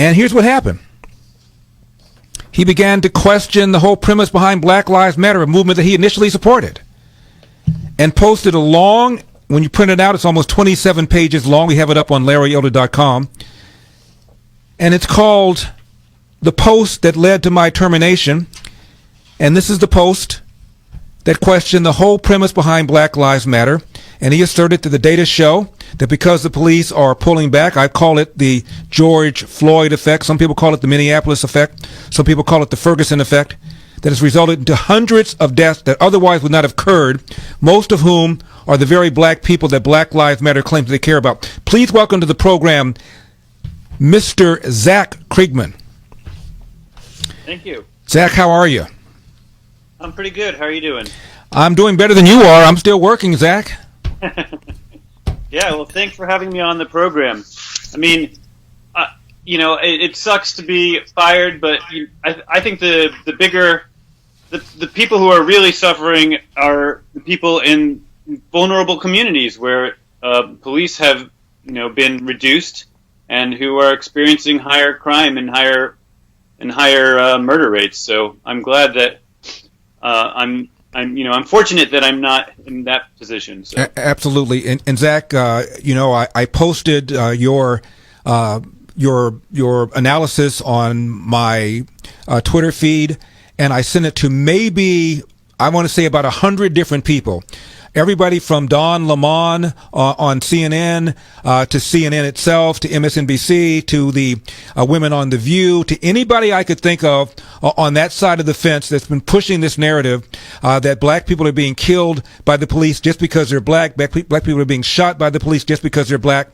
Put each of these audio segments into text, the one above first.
And here's what happened. He began to question the whole premise behind Black Lives Matter, a movement that he initially supported, and posted a long, when you print it out, it's almost 27 pages long. We have it up on LarryElder.com. And it's called The Post That Led to My Termination. And this is the post that questioned the whole premise behind Black Lives Matter. And he asserted that the data show that because the police are pulling back, I call it the George Floyd effect. Some people call it the Minneapolis effect. Some people call it the Ferguson effect, that has resulted into hundreds of deaths that otherwise would not have occurred, most of whom are the very black people that Black Lives Matter claims they care about. Please welcome to the program, Mr. Zach Kriegman. Thank you. Zach, how are you? I'm pretty good. How are you doing? I'm doing better than you are. I'm still working, Zach. Yeah, well, thanks for having me on the program. I mean, it sucks to be fired, but I think the people who are really suffering are the people in vulnerable communities where police have, been reduced and who are experiencing higher crime and higher murder rates. So I'm glad that I'm fortunate that I'm not in that position. So. Absolutely, and Zach, I posted your analysis on my Twitter feed, and I sent it to maybe, I want to say, about 100 different people. Everybody from Don Lemon on CNN to CNN itself, to MSNBC, to the women on The View, to anybody I could think of on that side of the fence that's been pushing this narrative that black people are being killed by the police just because they're black. Black people are being shot by the police just because they're black.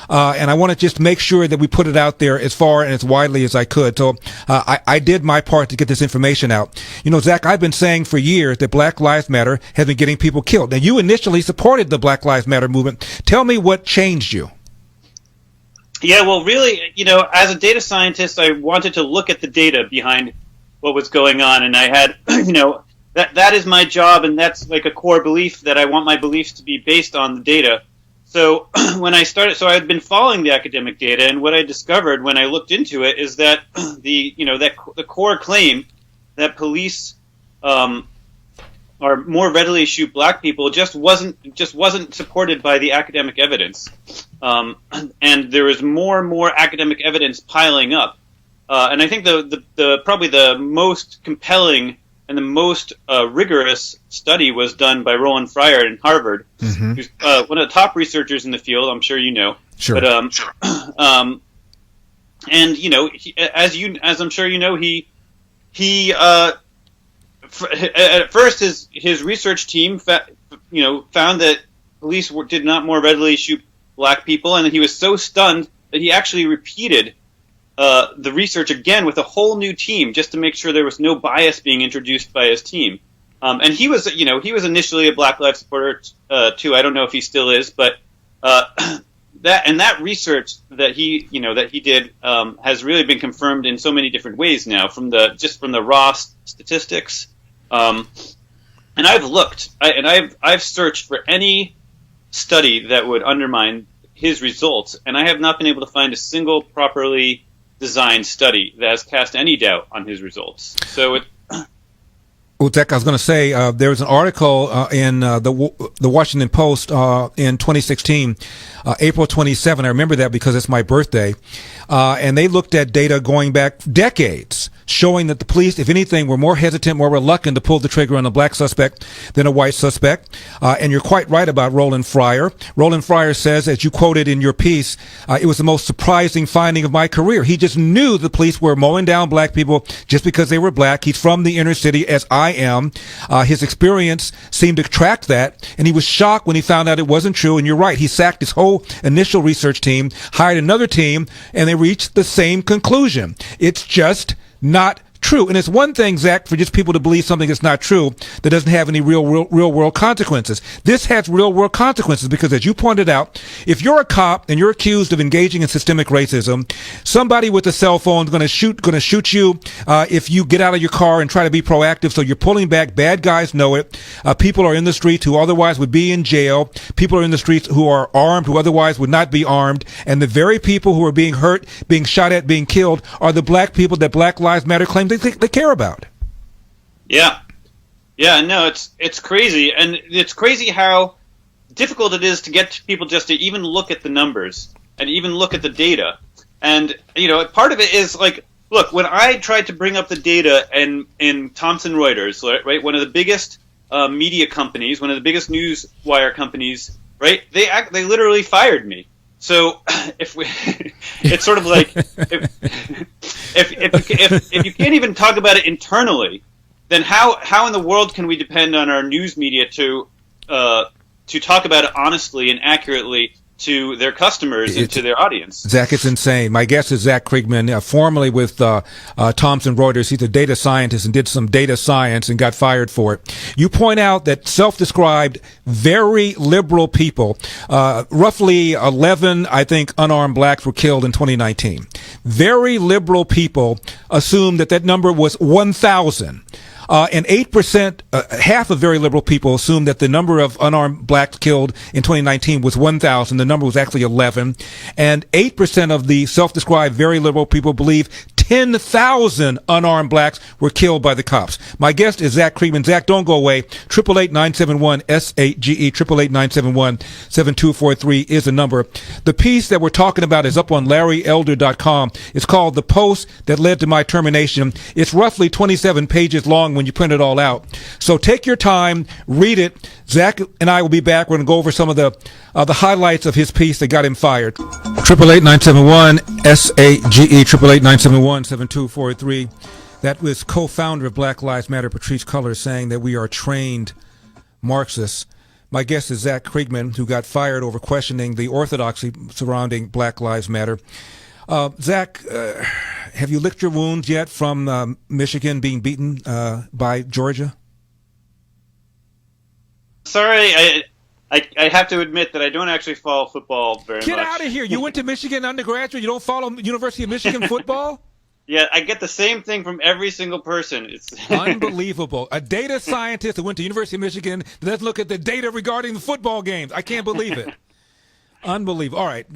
And I want to just make sure that we put it out there as far and as widely as I could. So I did my part to get this information out. Zach, I've been saying for years that Black Lives Matter has been getting people killed. Now, you initially supported the Black Lives Matter movement. Tell me what changed you. Yeah, well, really, as a data scientist, I wanted to look at the data behind what was going on, and I had, that is my job, and that's like a core belief that I want my beliefs to be based on the data. So when I started, I had been following the academic data, and what I discovered when I looked into it is that the core claim that police are more readily shoot black people just wasn't supported by the academic evidence, and there was more and more academic evidence piling up, and I think the probably the most compelling and the most rigorous study was done by Roland Fryer in Harvard, who's one of the top researchers in the field. I'm sure you know. Sure. But and as I'm sure you know, he at first his research team found that police did not more readily shoot black people, and he was so stunned that he actually repeated the research again with a whole new team just to make sure there was no bias being introduced by his team. And he was initially a Black Lives supporter too. I don't know if he still is, but that research that he did has really been confirmed in so many different ways now from the raw statistics. And I've looked, I've searched for any study that would undermine his results, and I have not been able to find a single properly designed study that has cast any doubt on his results. So Well, Zach, I was going to say there was an article in the Washington Post in 2016, April 27. I remember that because it's my birthday, and they looked at data going back decades, showing that the police, if anything, were more hesitant, more reluctant to pull the trigger on a black suspect than a white suspect. And you're quite right about Roland Fryer. Roland Fryer says, as you quoted in your piece, it was the most surprising finding of my career. He just knew the police were mowing down black people just because they were black. He's from the inner city, as I am. His experience seemed to track that, and he was shocked when he found out it wasn't true. And you're right, he sacked his whole initial research team, hired another team, and they reached the same conclusion. It's just not true. And it's one thing, Zach, for just people to believe something that's not true that doesn't have any real world consequences. This has real world consequences because, as you pointed out, if you're a cop and you're accused of engaging in systemic racism, somebody with a cell phone is going to shoot you if you get out of your car and try to be proactive. So you're pulling back. Bad guys know it. People are in the streets who otherwise would be in jail. People are in the streets who are armed, who otherwise would not be armed. And the very people who are being hurt, being shot at, being killed are the black people that Black Lives Matter claims they care about. Yeah. Yeah, no, it's crazy. And it's crazy how difficult it is to get people just to even look at the numbers and even look at the data. And, part of it is like, look, when I tried to bring up the data in Thomson Reuters, right, one of the biggest media companies, one of the biggest news wire companies, right, they literally fired me. So it's sort of like if you can't even talk about it internally, then how in the world can we depend on our news media to talk about it honestly and accurately to their customers and to their audience? Zach, it's insane. My guest is Zach Kriegman, formerly with Thomson Reuters. He's a data scientist and did some data science and got fired for it. You point out that self-described very liberal people, roughly 11, I think, unarmed blacks were killed in 2019. Very liberal people assume that number was 1,000. And 8%, half of very liberal people assume that the number of unarmed blacks killed in 2019 was 1,000. The number was actually 11. And 8% of the self-described very liberal people believe 10,000 unarmed blacks were killed by the cops. My guest is Zach Kriegman. Zach, don't go away. 888-971-SAGE, 888-971-7243 is the number. The piece that we're talking about is up on LarryElder.com. It's called The Post That Led to My Termination. It's roughly 27 pages long when you print it all out. So take your time, read it. Zach and I will be back. We're going to go over some of the highlights of his piece that got him fired. 888-971-SAGE, 888-971-7243. That was co-founder of Black Lives Matter, Patrisse Cullors, saying that we are trained Marxists. My guest is Zach Kriegman, who got fired over questioning the orthodoxy surrounding Black Lives Matter. Zach, have you licked your wounds yet from Michigan being beaten by Georgia? Sorry, I have to admit that I don't actually follow football very much. Get out of here. You went to Michigan undergraduate. You don't follow University of Michigan football? Yeah, I get the same thing from every single person. It's unbelievable. A data scientist that went to University of Michigan doesn't look at the data regarding the football games. I can't believe it. Unbelievable. All right,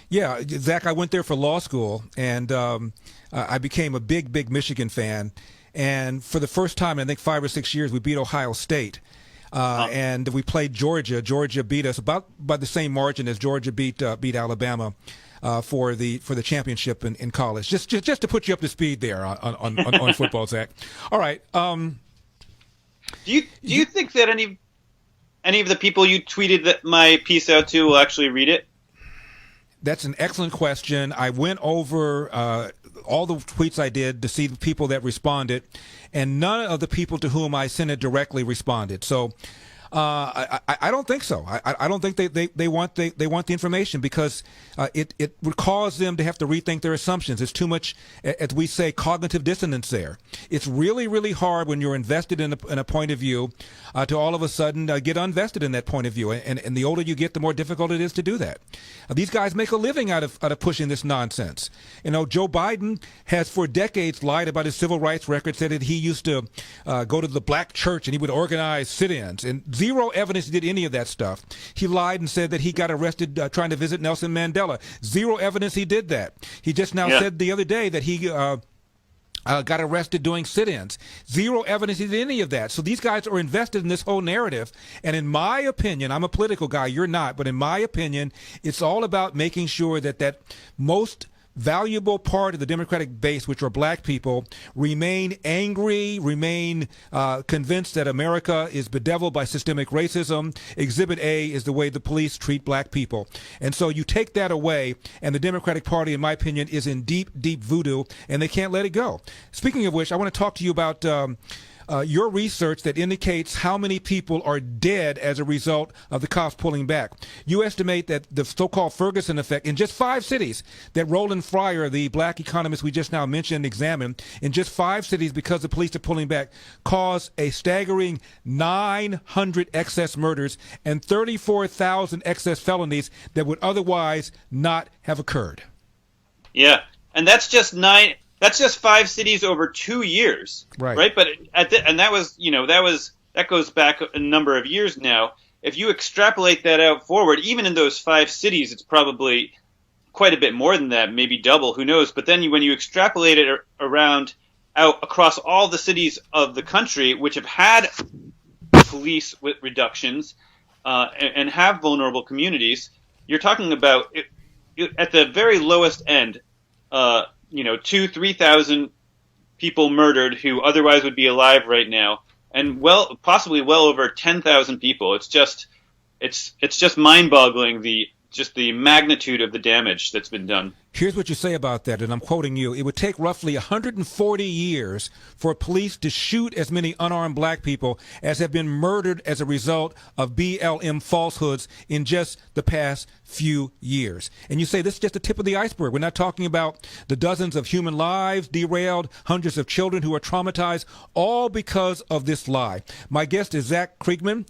Yeah, Zach, I went there for law school, and I became a big Michigan fan. And for the first time in, I think, 5 or 6 years, we beat Ohio State. And we played Georgia. Georgia beat us about by the same margin as Georgia beat Alabama for the championship in college. Just to put you up to speed there on football, Zach. All right. Do you think that any of the people you tweeted my piece out to will actually read it? That's an excellent question. I went over all the tweets I did to see the people that responded, and none of the people to whom I sent it directly responded. So I don't think so. I don't think they want the information because it would cause them to have to rethink their assumptions. It's too much, as we say, cognitive dissonance there. It's really hard when you're invested in a point of view to all of a sudden get unvested in that point of view. And the older you get, the more difficult it is to do that. These guys make a living out of pushing this nonsense. You know, Joe Biden has for decades lied about his civil rights record, said that he used to go to the black church and he would organize sit-ins, and zero evidence he did any of that stuff. He lied and said that he got arrested trying to visit Nelson Mandela. Zero evidence he did that. He just now said the other day that he got arrested doing sit-ins. Zero evidence he did any of that. So these guys are invested in this whole narrative. And in my opinion, I'm a political guy, you're not, but in my opinion, it's all about making sure that most valuable part of the Democratic base, which are black people, remain angry, remain convinced that America is bedeviled by systemic racism. Exhibit A is the way the police treat black people. And so you take that away, and the Democratic Party, in my opinion, is in deep voodoo, and they can't let it go. Speaking of which, I want to talk to you about your research that indicates how many people are dead as a result of the cops pulling back. You estimate that the so-called Ferguson effect in just 5 cities that Roland Fryer, the black economist we just now mentioned and examined, in just 5 cities because the police are pulling back, caused a staggering 900 excess murders and 34,000 excess felonies that would otherwise not have occurred. Yeah, and that's just 9. That's just 5 cities over 2 years, right? But and that was, that goes back a number of years now. If you extrapolate that out forward, even in those 5 cities, it's probably quite a bit more than that, maybe double, who knows? But then when you extrapolate it out across all the cities of the country, which have had police reductions and have vulnerable communities, you're talking about at the very lowest end. 2,000-3,000 people murdered who otherwise would be alive right now, and possibly well over 10,000 people. It's just mind-boggling the magnitude of the damage that's been done. Here's what you say about that, and I'm quoting you. It would take roughly 140 years for police to shoot as many unarmed black people as have been murdered as a result of BLM falsehoods in just the past few years. And you say this is just the tip of the iceberg. We're not talking about the dozens of human lives derailed, hundreds of children who are traumatized, all because of this lie. My guest is Zach Kriegman.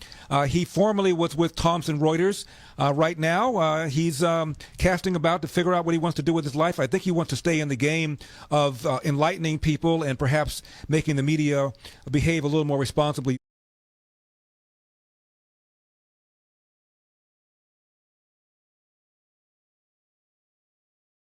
He formerly was with Thomson Reuters. Right now, he's casting about to figure out what he wants to do with his life. I think he wants to stay in the game of enlightening people and perhaps making the media behave a little more responsibly.